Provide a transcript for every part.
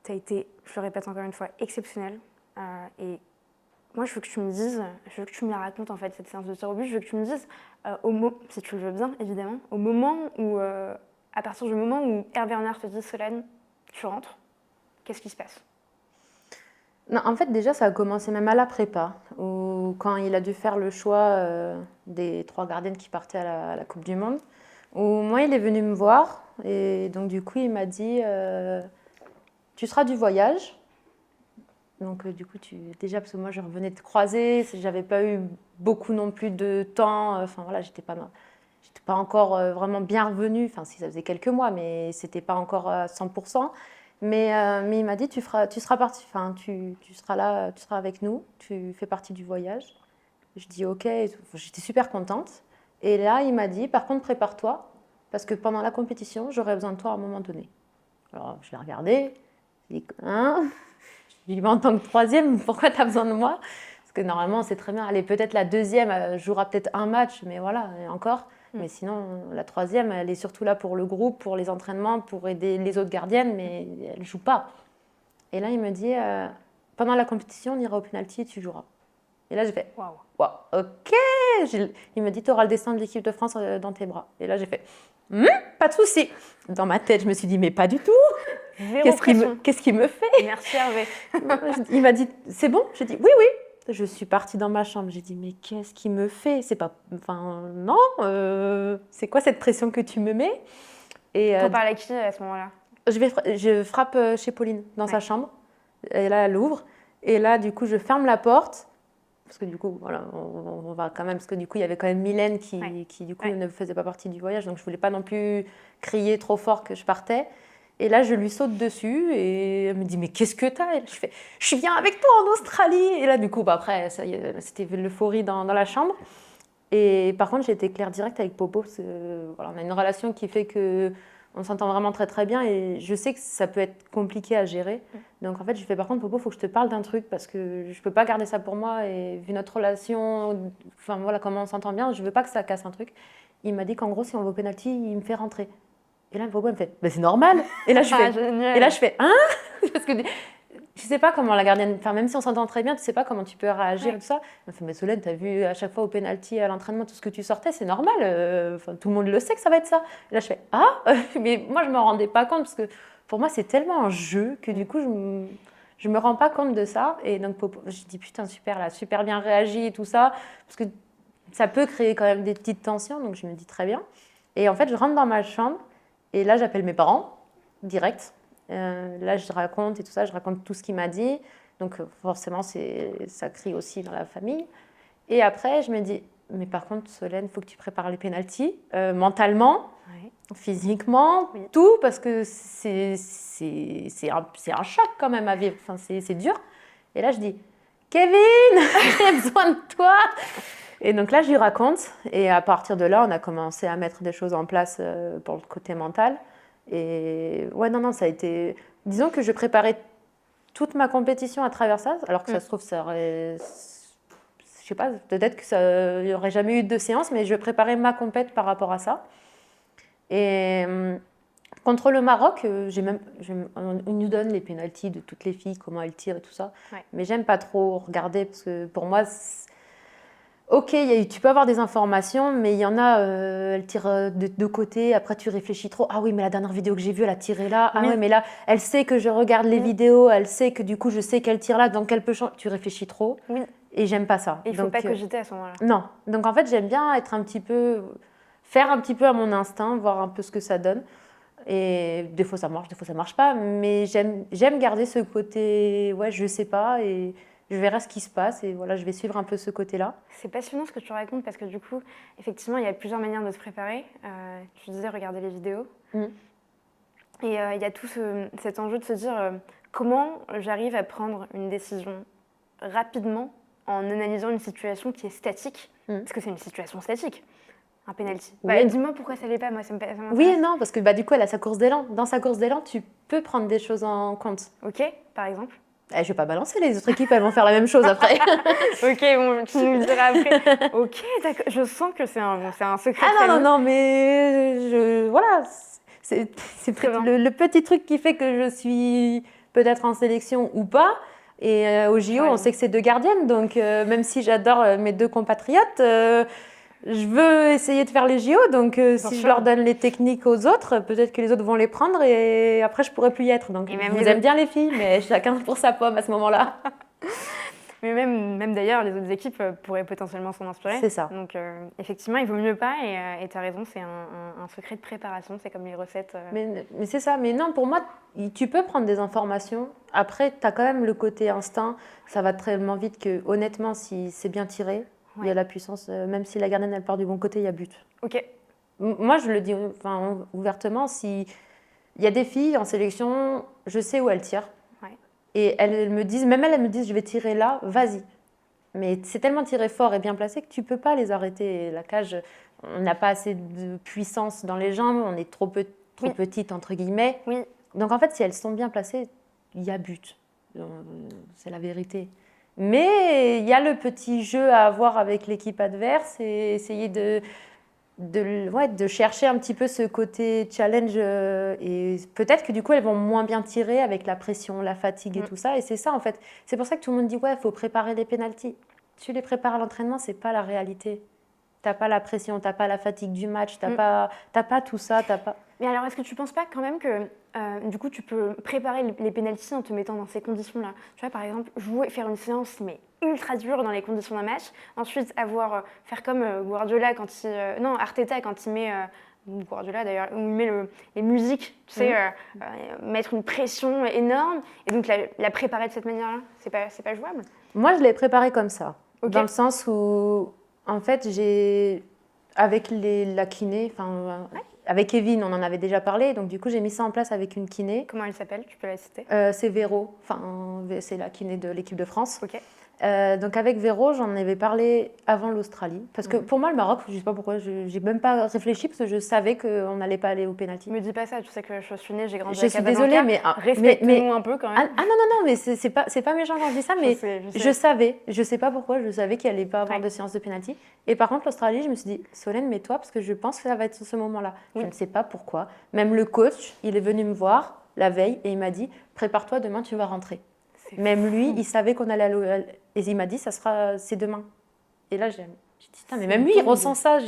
tu as été, je le répète encore une fois, exceptionnelle. Et moi, je veux que tu me dises, je veux que tu me la racontes en fait, cette séance de tir au but, je veux que tu me dises, si tu le veux bien, évidemment, au moment où, à partir du moment où Hervé Renard te dit, Solène, tu rentres, qu'est-ce qui se passe? Non, en fait, déjà, ça a commencé même à la prépa, où quand il a dû faire le choix des 3 gardiennes qui partaient à la Coupe du Monde, où moi, il est venu me voir, et donc du coup, il m'a dit tu seras du voyage. Donc du coup, déjà, parce que moi, je revenais de croiser, j'avais pas eu beaucoup non plus de temps, enfin voilà, j'étais pas encore vraiment bien revenue, enfin si, ça faisait quelques mois, mais c'était pas encore à 100%. Mais il m'a dit, tu seras parti, enfin, tu seras là, tu seras avec nous, tu fais partie du voyage. Je dis ok, j'étais super contente. Et là, il m'a dit, par contre, prépare-toi, parce que pendant la compétition, j'aurai besoin de toi à un moment donné. Alors, je l'ai regardé, je lui ai dit, hein? Je lui ai dit, mais en tant que troisième, pourquoi tu as besoin de moi? Parce que normalement, c'est très bien. Allez, peut-être la deuxième, elle jouera peut-être un match, mais voilà, et encore. Mais sinon, la troisième, elle est surtout là pour le groupe, pour les entraînements, pour aider les autres gardiennes, mais elle ne joue pas. Et là, il me dit, pendant la compétition, on ira au penalty et tu joueras. Et là, j'ai fait, Waouh. wow, ok. Il me dit, tu auras le destin de l'équipe de France dans tes bras. Et là, j'ai fait, pas de souci. Dans ma tête, je me suis dit, mais pas du tout. Zéro pression. Qu'est-ce qu'il me fait? Merci Hervé. Il m'a dit, c'est bon? J'ai dit, oui, oui. Je suis partie dans ma chambre. J'ai dit, mais qu'est-ce qu'il me fait? C'est pas, enfin, non. C'est quoi cette pression que tu me mets? Et T'en parles à qui à ce moment-là? je frappe chez Pauline dans sa chambre. Et là, elle ouvre. Et là, du coup, je ferme la porte. Parce que du coup, voilà, on va quand même. Parce que du coup, il y avait quand même Mylène qui du coup, ne faisait pas partie du voyage. Donc, je voulais pas non plus crier trop fort que je partais. Et là, je lui saute dessus et elle me dit, mais qu'est-ce que t'as? Et je fais, je viens avec toi en Australie. Et là, du coup, après, ça y est, c'était l'euphorie dans la chambre. Et par contre, j'ai été claire direct avec Popo. Parce que, voilà, on a une relation qui fait que on s'entend vraiment très très bien et je sais que ça peut être compliqué à gérer. Donc en fait, je fais par contre, Popo, il faut que je te parle d'un truc parce que je ne peux pas garder ça pour moi et vu notre relation, enfin voilà comment on s'entend bien, je ne veux pas que ça casse un truc. Il m'a dit qu'en gros, si on va au penalty, il me fait rentrer. Et là, Popo me fait, bah, c'est normal. Et là, je fais, hein? Parce que tu sais pas comment la gardienne, enfin même si on s'entend très bien, tu sais pas comment tu peux réagir et tout ça. Elle me fait, mais Solène, t'as vu à chaque fois au penalty, à l'entraînement, tout ce que tu sortais, c'est normal. Tout le monde le sait que ça va être ça. Et là, je fais, ah, mais moi, je me rendais pas compte parce que pour moi, c'est tellement un jeu que du coup, je me rends pas compte de ça. Et donc, je dis, putain, super, là, super bien réagi et tout ça. Parce que ça peut créer quand même des petites tensions. Donc, je me dis très bien. Et en fait, je rentre dans ma chambre et là, j'appelle mes parents, direct. Là, je raconte et tout ça, je raconte tout ce qu'il m'a dit. Donc, forcément, ça crie aussi dans la famille. Et après, je me dis, mais par contre, Solène, il faut que tu prépares les pénaltys mentalement, physiququement, tout, parce que c'est un choc quand même à vivre. Enfin, c'est dur. Et là, je dis, Kevin, j'ai besoin de toi. Et donc là, je lui raconte. Et à partir de là, on a commencé à mettre des choses en place pour le côté mental. Et ouais, non, ça a été. Disons que je préparais toute ma compétition à travers ça, alors que ça se trouve, ça aurait. Je sais pas, peut-être que ça n'y aurait jamais eu de séance, mais je préparais ma compète par rapport à ça. Et contre le Maroc, on nous donne les pénaltys de toutes les filles, comment elles tirent et tout ça. Mais j'aime pas trop regarder parce que pour moi, ok, tu peux avoir des informations, mais il y en a, elle tire de deux côtés, après tu réfléchis trop. Ah oui, mais la dernière vidéo que j'ai vue, elle a tiré là. Ah ouais, mais là, elle sait que je regarde les vidéos, elle sait que du coup, je sais qu'elle tire là, donc elle peut changer. Tu réfléchis trop. Oui. Et j'aime pas ça. Il ne faut pas cogiter à ce moment-là. Non. Donc en fait, j'aime bien être faire un petit peu à mon instinct, voir un peu ce que ça donne. Et des fois ça marche, des fois ça marche pas, mais j'aime garder ce côté, ouais, je sais pas, et je verrai ce qui se passe, et voilà, je vais suivre un peu ce côté-là. C'est passionnant ce que tu racontes, parce que du coup, effectivement, il y a plusieurs manières de se préparer. Tu disais regarder les vidéos. Et il y a tout cet enjeu de se dire comment j'arrive à prendre une décision rapidement en analysant une situation qui est statique, parce que c'est une situation statique. Un penalty. Oui. Dis-moi pourquoi ça l'est pas, moi ça m'intéresse. Oui et non, parce que du coup elle a sa course d'élan. Dans sa course d'élan, tu peux prendre des choses en compte. Ok, par exemple. Je vais pas balancer, les autres équipes elles vont faire la même chose après. Ok, bon, tu nous le diras après. Ok, d'accord. Je sens que c'est un secret. Ah non, mais voilà, c'est le petit truc qui fait que je suis peut-être en sélection ou pas. Et au JO, on sait que c'est 2 gardiennes. Donc, même si j'adore mes 2 compatriotes, je veux essayer de faire les JO. Donc, si je leur donne les techniques aux autres, peut-être que les autres vont les prendre et après, je pourrai plus y être. Donc, je vous aime bien les filles, mais chacun pour sa pomme à ce moment-là. Mais même d'ailleurs, les autres équipes pourraient potentiellement s'en inspirer. C'est ça. Donc, effectivement, il vaut mieux pas. Et tu as raison, c'est un secret de préparation. C'est comme les recettes. Mais c'est ça. Mais non, pour moi, tu peux prendre des informations. Après, tu as quand même le côté instinct. Ça va tellement vite que, honnêtement, si c'est bien tiré, il y a la puissance. Même si la gardienne, elle part du bon côté, il y a but. Ok. Moi, je le dis ouvertement. Si il y a des filles en sélection, je sais où elles tirent. Et elles me disent, même elles me disent, je vais tirer là, vas-y. Mais c'est tellement tiré fort et bien placé que tu peux pas les arrêter. La cage, on n'a pas assez de puissance dans les jambes, on est trop petite, entre guillemets. Oui. Donc en fait, si elles sont bien placées, il y a but. C'est la vérité. Mais il y a le petit jeu à avoir avec l'équipe adverse et essayer de chercher un petit peu ce côté challenge et peut-être que du coup elles vont moins bien tirer avec la pression, la fatigue et tout ça, et c'est ça en fait. C'est pour ça que tout le monde dit ouais, il faut préparer les pénaltys. Tu les prépares à l'entraînement, c'est pas la réalité. T'as pas la pression, t'as pas la fatigue du match, t'as pas tout ça, t'as pas... Mais alors, est-ce que tu penses pas quand même que du coup tu peux préparer les pénaltys en te mettant dans ces conditions-là? Tu vois, par exemple, faire une séance mais ultra dure dans les conditions d'un match, ensuite faire comme Guardiola Arteta quand il met Guardiola d'ailleurs, où il met les musiques, tu sais, mettre une pression énorme et donc la préparer de cette manière-là, c'est pas jouable? Moi, je l'ai préparé comme ça, dans le sens où en fait avec la kiné, avec Kevin, on en avait déjà parlé, donc du coup j'ai mis ça en place avec une kiné. Comment elle s'appelle? Tu peux la citer? C'est Véro, c'est la kiné de l'équipe de France. Ok. Donc avec Véro, j'en avais parlé avant l'Australie. Parce que pour moi, le Maroc, je ne sais pas pourquoi, je n'ai même pas réfléchi parce que je savais qu'on n'allait pas aller au pénalty. Me dis pas ça, tu sais que je suis née, j'ai grandi à Casablanca. Je suis désolée, mais... Respecte-nous un peu quand même. Ah non, mais c'est pas méchant quand je dis ça, mais je savais, je sais pas pourquoi, je savais qu'il n'allait pas avoir de séance de pénalty. Et par contre, l'Australie, je me suis dit, Solène, mets-toi parce que je pense que ça va être ce moment-là. Oui. Je ne sais pas pourquoi. Même le coach, il est venu me voir la veille et il m'a dit, prépare-toi, demain tu vas rentrer. Même lui, il savait qu'on allait aller et il m'a dit, c'est demain. Et là, j'ai dit, mais même lui, il ressent ça.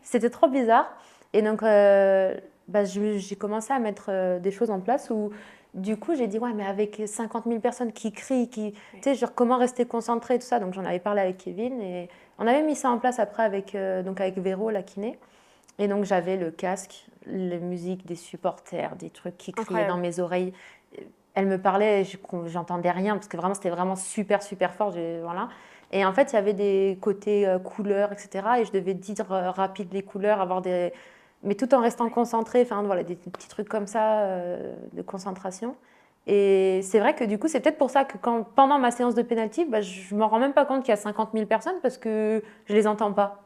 C'était trop bizarre. Et donc, j'ai commencé à mettre des choses en place où, du coup, j'ai dit, ouais, mais avec 50 000 personnes qui crient, tu sais, genre, comment rester concentré, tout ça. Donc, j'en avais parlé avec Kevin et on avait mis ça en place après avec Véro, la kiné. Et donc, j'avais le casque, la musique des supporters, des trucs qui criaient dans mes oreilles. Elle me parlait, j'entendais rien parce que vraiment c'était vraiment super fort. Voilà. Et en fait, il y avait des côtés couleurs, etc. Et je devais dire rapide les couleurs, mais tout en restant concentrée. Enfin voilà, des petits trucs comme ça de concentration. Et c'est vrai que du coup, c'est peut-être pour ça que pendant ma séance de pénalty, je me rends même pas compte qu'il y a 50 000 personnes parce que je les entends pas.